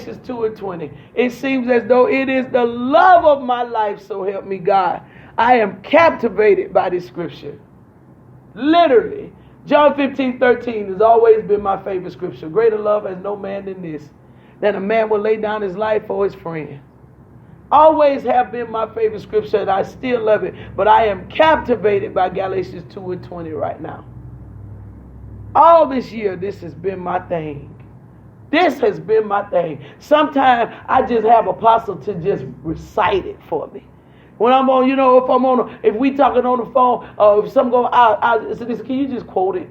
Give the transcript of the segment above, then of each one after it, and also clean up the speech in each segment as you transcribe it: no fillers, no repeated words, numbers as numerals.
Galatians 2:20. It seems as though it is the love of my life, so help me God. I am captivated by this scripture. Literally. John 15:13 has always been my favorite scripture. Greater love has no man than this, that a man will lay down his life for his friend. Always have been my favorite scripture, and I still love it. But I am captivated by Galatians 2:20 right now. All this year, this has been my thing. This has been my thing. Sometimes I just have Apostle to just recite it for me. When I'm on, if we talking on the phone, if something go out, I say, can you just quote it?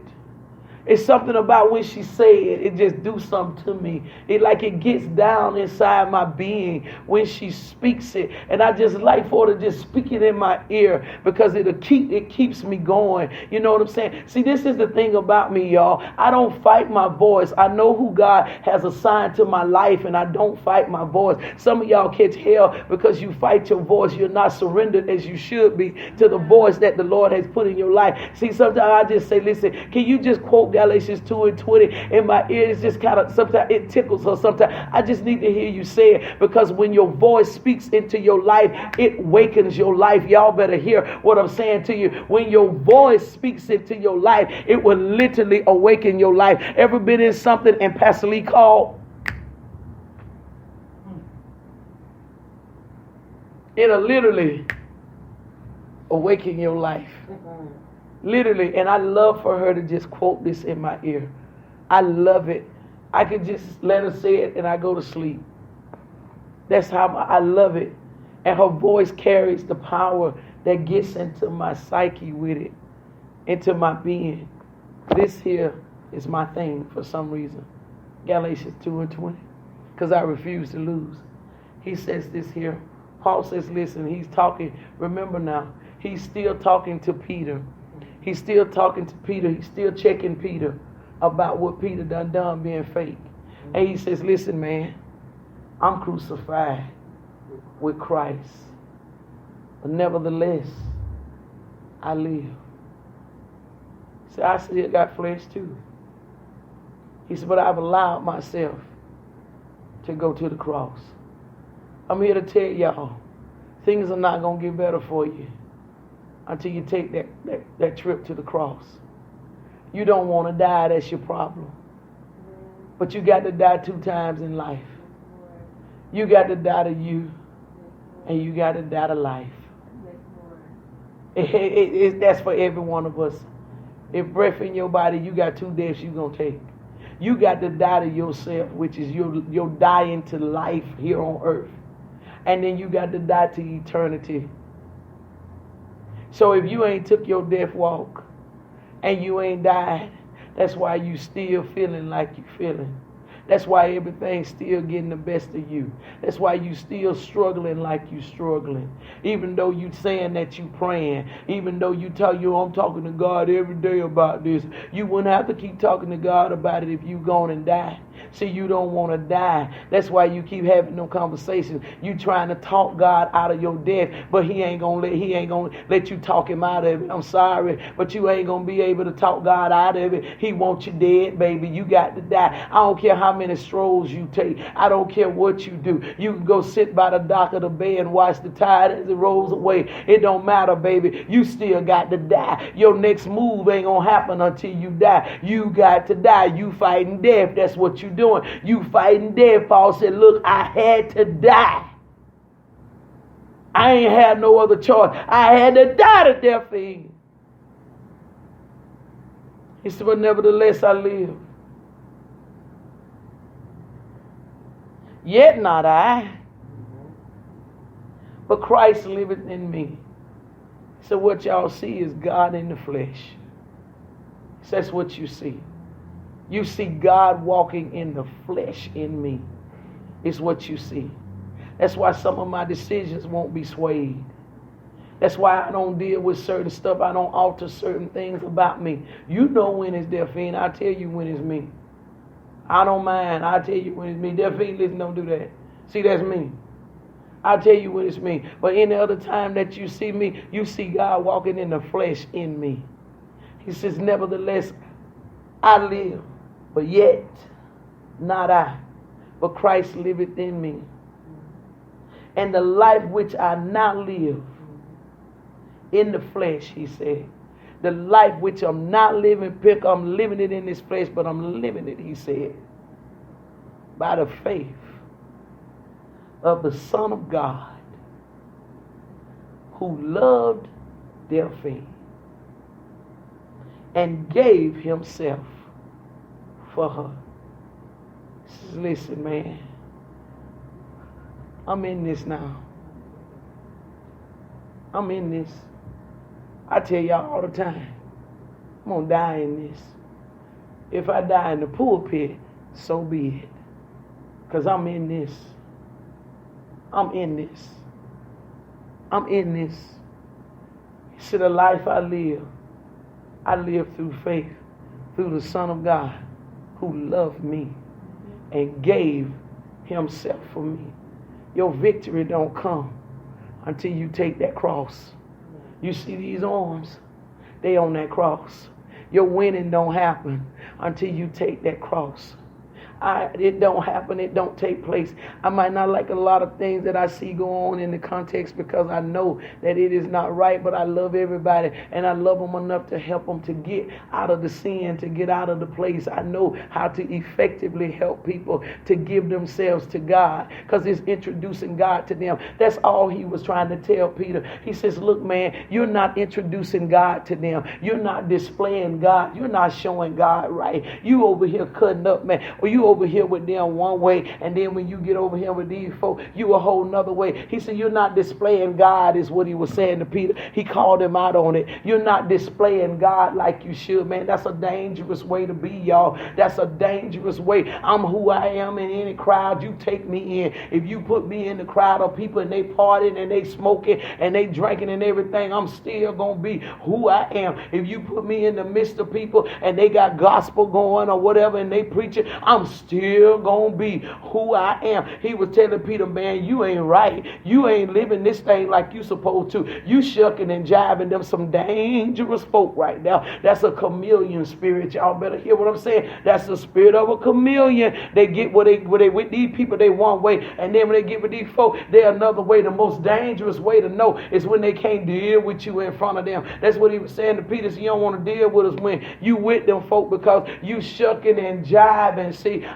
It's something about when she say it, it just do something to me. It gets down inside my being when she speaks it. And I just like for her to just speak it in my ear because it keeps me going. You know what I'm saying? See, this is the thing about me, y'all. I don't fight my voice. I know who God has assigned to my life, and I don't fight my voice. Some of y'all catch hell because you fight your voice. You're not surrendered as you should be to the voice that the Lord has put in your life. See, sometimes I just say, listen, can you just quote Galatians 2:20 in my ears? Just kind of, sometimes it tickles her. Sometimes I just need to hear you say it, because when your voice speaks into your life, it wakens your life. Y'all better hear what I'm saying to you. When your voice speaks into your life, it will literally awaken your life. Ever been in something and Pastor Lee called? It'll literally awaken your life. Literally. And I love for her to just quote this in my ear. I love it. I could just let her say it and I go to sleep. That's how I love it. And her voice carries the power that gets into my psyche with it, into my being. This here is my thing for some reason. Galatians 2:20. Because I refuse to lose. He says this here. Paul says, listen, he's talking. Remember now, he's still talking to Peter. He's still talking to Peter. He's still checking Peter about what Peter done being fake. And he says, listen, man, I'm crucified with Christ. But nevertheless, I live. See, I still got flesh too. He said, but I've allowed myself to go to the cross. I'm here to tell y'all, things are not going to get better for you until you take that trip to the cross. You don't want to die, that's your problem. But you got to die 2 times in life. You got to die to you, and you got to die to life. That's for every one of us. If breath in your body, you got 2 deaths you're going to take. You got to die to yourself, which is your dying to life here on earth. And then you got to die to eternity. So if you ain't took your death walk and you ain't died, that's why you still feeling like you feeling. That's why everything's still getting the best of you. That's why you still struggling like you struggling. Even though you saying that you praying, even though you tell you I'm talking to God every day about this, you wouldn't have to keep talking to God about it if you gone and die. See, you don't want to die. That's why you keep having no conversations. You trying to talk God out of your death, but He ain't gonna let you talk Him out of it. I'm sorry, but you ain't gonna be able to talk God out of it. He wants you dead, baby. You got to die. I don't care how many strolls you take. I don't care what you do. You can go sit by the dock of the bay and watch the tide as it rolls away. It don't matter, baby. You still got to die. Your next move ain't gonna happen until you die. You got to die. You fighting death. That's what you doing. You fighting death. Paul said, look, I had to die. I ain't had no other choice. I had to die to death for him. He said, but nevertheless I live. Yet not I, but Christ liveth in me. So what y'all see is God in the flesh. So that's what you see. You see God walking in the flesh in me. Is what you see. That's why some of my decisions won't be swayed. That's why I don't deal with certain stuff. I don't alter certain things about me. You know when it's Delphine. I'll tell you when it's me. I don't mind. I'll tell you when it's me. Delphine, listen, don't do that. See, that's me. I'll tell you when it's me. But any other time that you see me, you see God walking in the flesh in me. He says, nevertheless, I live, but yet not I, but Christ liveth in me. And the life which I now live in the flesh, he said. The life which I'm not living, I'm living it in this flesh, but I'm living it, he said, by the faith of the Son of God, who loved their faith and gave himself for her. Listen, man, I'm in this now. I'm in this. I tell y'all all the time, I'm going to die in this. If I die in the pulpit, so be it. Because I'm in this. I'm in this. I'm in this. He said, the life I live through faith, through the Son of God, who loved me and gave himself for me. Your victory don't come until you take that cross. You see these arms? They on that cross. Your winning don't happen until you take that cross. It don't happen. It don't take place. I might not like a lot of things that I see go on in the context because I know that it is not right, but I love everybody and I love them enough to help them to get out of the sin, to get out of the place. I know how to effectively help people to give themselves to God because it's introducing God to them. That's all he was trying to tell Peter. He says, look, man, you're not introducing God to them. You're not displaying God. You're not showing God right. You over here cutting up, man, or you over here with them one way, and then when you get over here with these folk, you a whole nother way. He said, you're not displaying God, is what he was saying to Peter. He called him out on it. You're not displaying God like you should, man. That's a dangerous way to be, y'all. That's a dangerous way. I'm who I am in any crowd you take me in. If you put me in the crowd of people and they partying and they smoking and they drinking and everything, I'm still gonna be who I am. If you put me in the midst of people and they got gospel going or whatever and they preaching, I'm still gonna be who I am. He was telling Peter, man, you ain't right. You ain't living this thing like you supposed to. You shucking and jiving them some dangerous folk right now. That's a chameleon spirit. Y'all better hear what I'm saying. That's the spirit of a chameleon. They get what they with these people, they one way, and then when they get with these folk, they're another way. The most dangerous way to know is when they can't deal with you in front of them. That's what he was saying to Peter. So you don't want to deal with us when you with them folk because you shucking and jiving. See,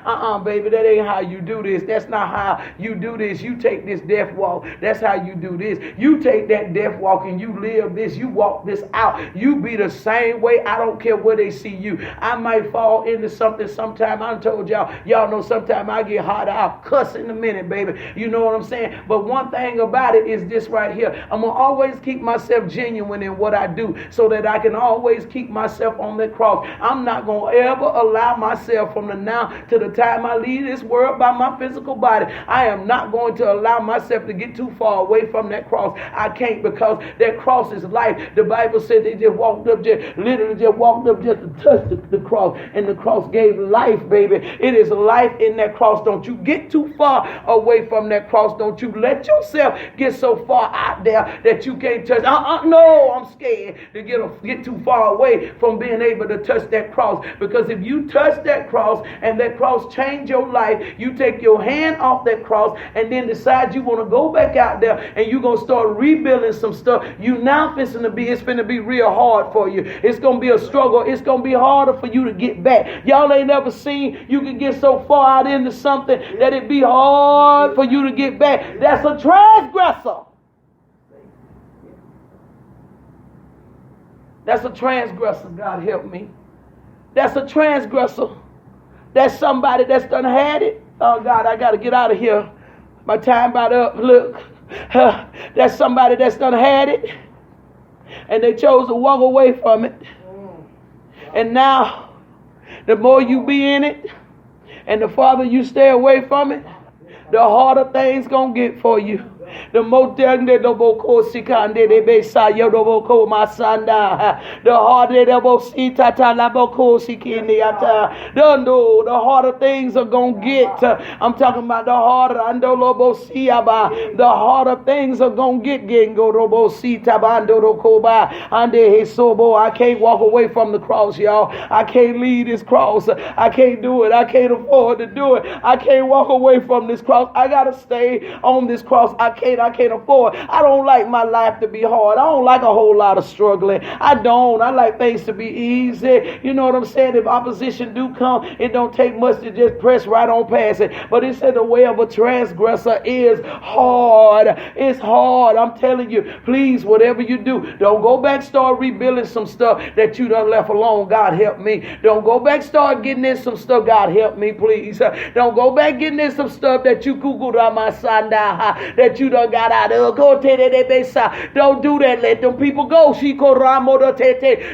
baby, that ain't how you do this. That's not how you do this. You take this death walk. That's how you do this. You take that death walk and you live this. You walk this out. You be the same way. I don't care where they see you. I might fall into something sometime. I told y'all know sometime I get hot. I'll cuss in a minute, baby. You know what I'm saying? But one thing about it is this right here. I'm going to always keep myself genuine in what I do so that I can always keep myself on the cross. I'm not going to ever allow myself from the now to the time I leave this world by my physical body. I am not going to allow myself to get too far away from that cross. I can't, because that cross is life. The Bible said they just walked up, literally just walked up just to touch the cross, and the cross gave life, baby. It is life in that cross. Don't you get too far away from that cross. Don't you let yourself get so far out there that you can't touch. No, I'm scared to get too far away from being able to touch that cross, because if you touch that cross and that cross change your life, you take your hand off that cross and then decide you want to go back out there and you're going to start rebuilding some stuff. It's going to be real hard for you. It's going to be a struggle. It's going to be harder for you to get back. Y'all ain't never seen you can get so far out into something that it be hard for you to get back. That's a transgressor. That's a transgressor. God help me. That's a transgressor. That's somebody that's done had it. Oh, God, I got to get out of here. My time about up. Look, that's somebody that's done had it, and they chose to walk away from it. And now, the more you be in it, and the farther you stay away from it, the harder things going to get for you. The motende the boko sikande de besa yodoboko masanda. The heart of the bosita talaboko sikiniata. The harder things are gonna get. I'm talking about the harder andolobosiaba. The harder things are gonna get gengo robosita bandorokoba ande hesobo. I can't walk away from the cross, y'all. I can't leave this cross. I can't do it. I can't afford to do it. I can't walk away from this cross. I gotta stay on this cross. I can't afford. I don't like my life to be hard. I don't like a whole lot of struggling. I don't. I like things to be easy. You know what I'm saying? If opposition do come, it don't take much to just press right on past it. But it said the way of a transgressor is hard. It's hard. I'm telling you, please, whatever you do, don't go back, start rebuilding some stuff that you done left alone. God help me. Don't go back, start getting in some stuff. God help me, please. Don't go back getting in some stuff that you that you done got out of. Don't do that. Let them people go.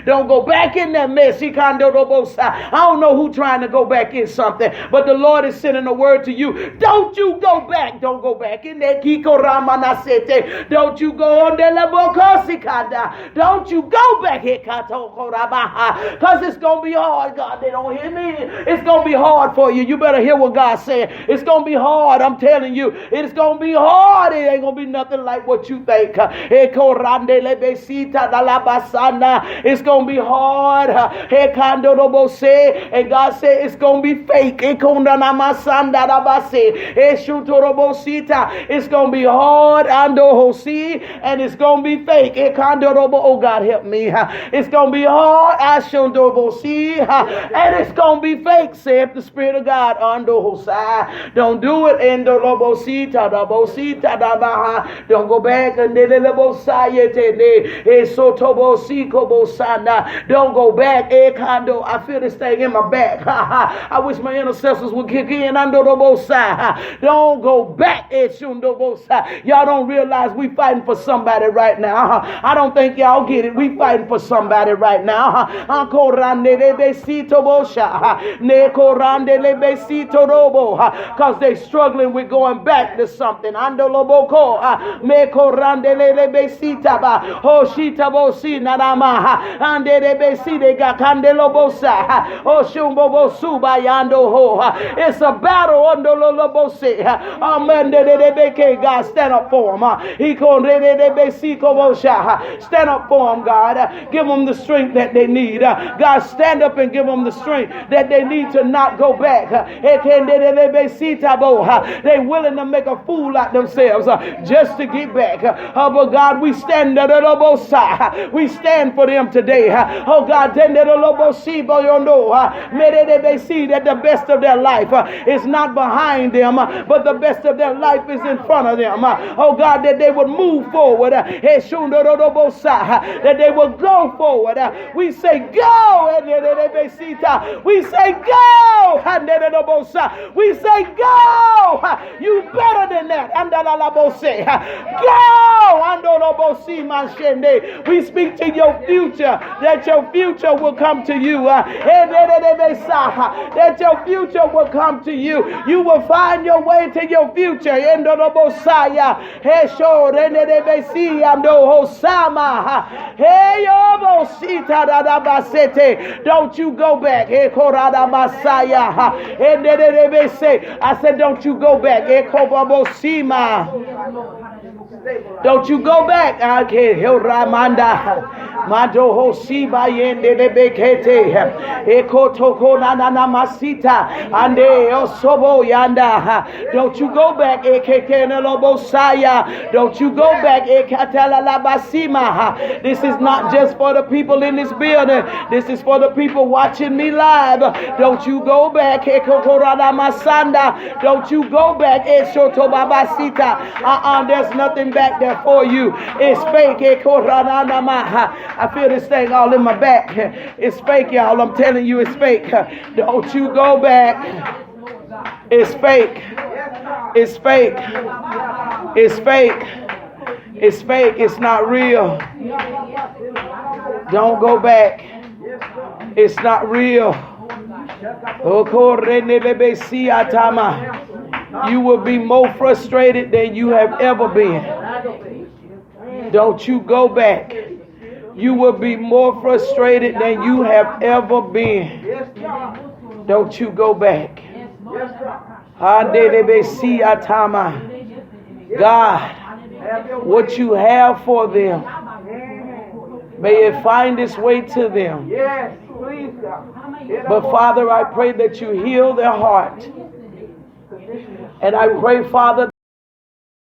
Don't go back in that mess. I don't know who trying to go back in something, but the Lord is sending a word to you. Don't you go back. Don't go back in that. Don't you go on the level. Don't you go back here. Because it's going to be hard. God, they don't hear me. It's going to be hard for you. You better hear what God's saying. It's going to be hard. I'm telling you. It's going to be hard. It ain't going to be nothing like what you think. It's going to be hard. And God said it's going to be fake. It's going to be hard. And it's going to be fake. Oh, God, help me. It's going to be hard. And it's going to be fake, saith the Spirit of God. Don't do it. Don't go back. Don't go back. I feel this thing in my back. I wish my intercessors would kick in. Don't go back. Y'all don't realize we fighting for somebody right now. I don't think y'all get it. We fighting for somebody right now. Because they struggling with going back to something. It's a battle. God, stand up for them. Stand up for them, God. Give them the strength that they need. God, stand up and give them the strength that they need to not go back. They willing to make a fool out themselves just to get back. But God, we stand we stand for them today. Oh God, may they see that the best of their life is not behind them, but the best of their life is in front of them. Oh God, that they would move forward. That they will go forward. We say go. We say go. We say go. You better than that. Go. We speak to your future, that your future will come to you. That your future will come to you. You will find your way to your future. Don't you go back. I said, don't you go back. Don't you go back. Mado Hosiba Yende Bekete Ekotoko Nana Masita Ande Osobo Yanda. Don't you go back, Ekekena Lobosaya. Don't you go back, Ekatala Labasima. This is not just for the people in this building. This is for the people watching me live. Don't you go back, Ekokorada Masanda. Don't you go back, Eshoto Babasita. There's nothing back there for you. It's fake, Ekorada Namaha. I feel this thing all in my back. It's fake, y'all. I'm telling you, it's fake. Don't you go back. It's fake. It's fake. It's fake. It's fake. It's not real. Don't go back. It's not real. You will be more frustrated than you have ever been. Don't you go back. You will be more frustrated than you have ever been. Don't you go back. God, what you have for them, may it find its way to them. But Father, I pray that you heal their heart. And I pray, Father,